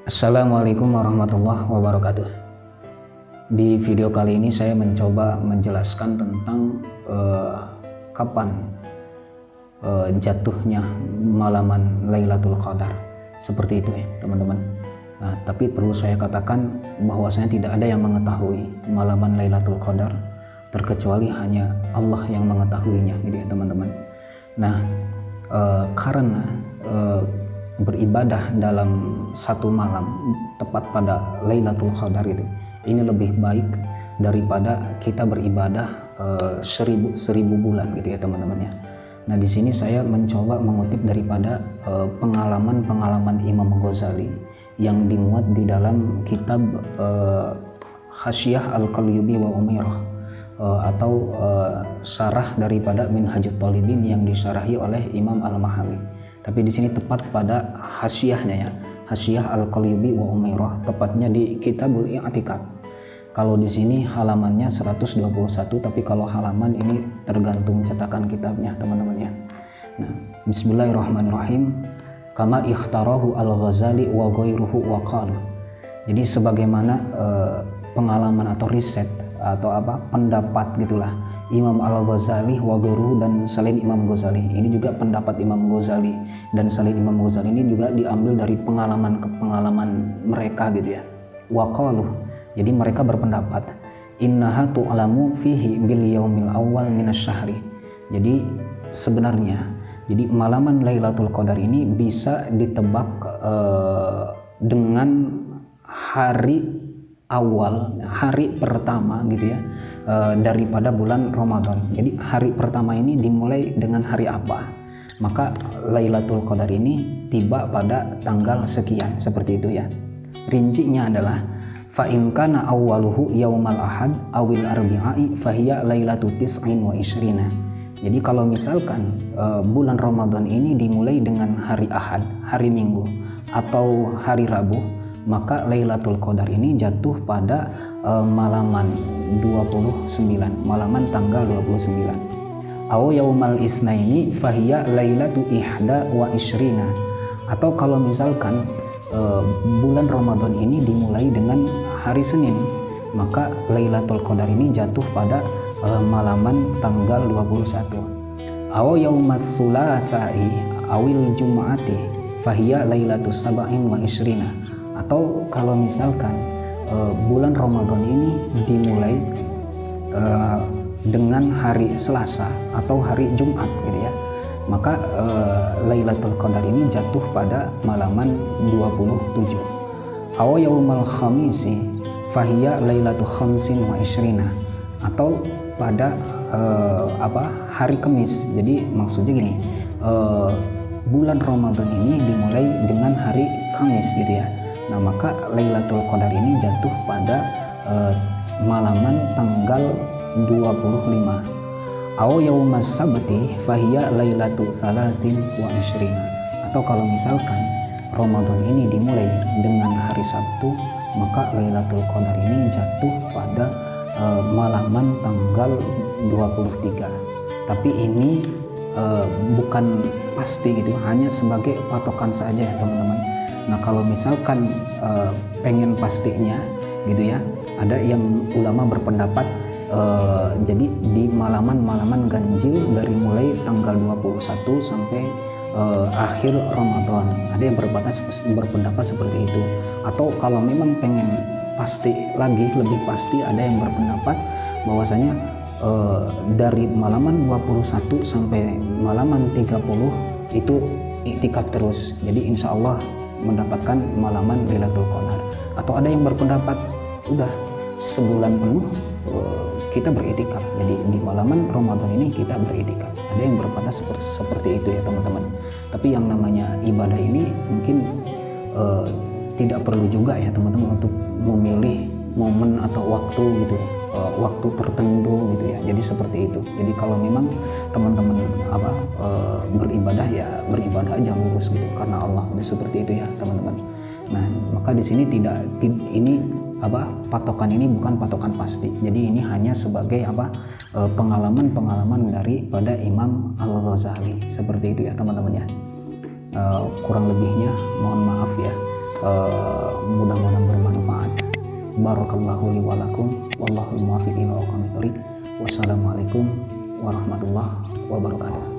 Assalamualaikum warahmatullahi wabarakatuh. Di video kali ini saya mencoba menjelaskan tentang kapan jatuhnya malaman Lailatul Qadar. Seperti itu ya teman-teman. Nah, tapi perlu saya katakan bahwasanya tidak ada yang mengetahui malaman Lailatul Qadar terkecuali hanya Allah yang mengetahuinya, gitu ya teman-teman. Nah, karena beribadah dalam satu malam tepat pada Lailatul Qadar ini lebih baik daripada kita beribadah seribu bulan, gitu ya teman-teman ya. Nah, di sini saya mencoba mengutip daripada pengalaman Imam Ghazali yang dimuat di dalam kitab Hasyiah Al-Qalyubi wa Umairah atau syarah daripada Minhajut Thalibin yang disyarahi oleh Imam Al-Mahalli. Tapi di sini tepat pada hasyiahnya ya, Hasyiah Al-Qalyubi wa Umairah, tepatnya di Kitabul I'tikaf. Kalau di sini halamannya 121, tapi kalau halaman ini tergantung cetakan kitabnya teman-teman ya. Nah, bismillahirrahmanirrahim. Kama ikhtarahu Al-Ghazali wa ghairuhu wa qala. Jadi sebagaimana pengalaman atau riset atau pendapat gitulah Imam Al-Ghazali wa ghairuhu dan selain Imam Ghazali. Ini juga pendapat Imam Ghazali dan selain Imam Ghazali ini juga diambil dari pengalaman mereka gitu ya. Wa qalu. Jadi mereka berpendapat innaha tu'lamu fihi bil yaumil awwal minasyahri. Jadi sebenarnya malaman Lailatul Qadar ini bisa ditebak dengan hari awal, hari pertama gitu ya, daripada bulan Ramadan. Jadi hari pertama ini dimulai dengan hari apa, maka Lailatul Qadar ini tiba pada tanggal sekian, seperti itu ya. Rincinya adalah fa in kana awwaluhu yaumal ahad awil arbi'i fahiya lailatu tis'in wa ishrina. Jadi kalau misalkan bulan Ramadan ini dimulai dengan hari Ahad, hari Minggu atau hari Rabu, maka Lailatul Qadar ini jatuh pada malaman 29, malaman tanggal 29. Aw yaumal isnaini fahiya lailatu ihda wa ishrina. Atau kalau misalkan bulan Ramadan ini dimulai dengan hari Senin, maka Lailatul Qadar ini jatuh pada malaman tanggal 21. Aw yaumas sulasai awil jum'ati fahiya lailatu sab'in wa ishrina. Atau kalau misalkan bulan Ramadan ini dimulai dengan hari Selasa atau hari Jumat gitu ya, maka Lailatul Qadar ini jatuh pada malaman 27. Aw yaumal khamisi fahiya lailatu khamsin wa ishrina. Atau pada hari Kamis. Jadi maksudnya gini, bulan Ramadan ini dimulai dengan hari Kamis gitu ya. Nah, maka Lailatul Qadar ini jatuh pada malaman tanggal 25. Aw yaumas sabti fahiya lailatu salasin wa ishrina. Atau kalau misalkan Ramadan ini dimulai dengan hari Sabtu, maka Lailatul Qadar ini jatuh pada malaman tanggal 23. Tapi ini bukan pasti gitu, hanya sebagai patokan saja ya teman-teman. Nah, kalau misalkan pengen pastinya gitu ya, ada yang ulama berpendapat jadi di malaman ganjil dari mulai tanggal 21 sampai akhir Ramadan. Ada yang berpendapat seperti itu. Atau kalau memang pengen pasti lagi, lebih pasti, ada yang berpendapat bahwasanya dari malaman 21 sampai malaman 30 itu iktikaf terus. Jadi insya Allah mendapatkan malaman Lailatul Qadar. Atau ada yang berpendapat udah sebulan penuh kita beriktikaf. Jadi di malaman Ramadan ini kita beriktikaf. Ada yang berpendapat seperti itu ya teman-teman. Tapi yang namanya ibadah ini mungkin tidak perlu juga ya teman-teman untuk memilih momen atau waktu gitu, waktu tertentu gitu ya. Jadi seperti itu. Jadi kalau memang teman-teman beribadah ya beribadah aja lurus gitu karena Allah. Jadi seperti itu ya teman-teman. Nah, maka di sini patokan ini bukan patokan pasti. Jadi ini hanya sebagai pengalaman daripada Imam Al-Ghazali. Seperti itu ya teman-teman ya. Kurang lebihnya mohon maaf ya. mudah-mudahan bermanfaat. Barakallahu li wa lakum, wallahul muwaffiq ila aqwamit thoriq. Wassalamualaikum warahmatullahi wabarakatuh.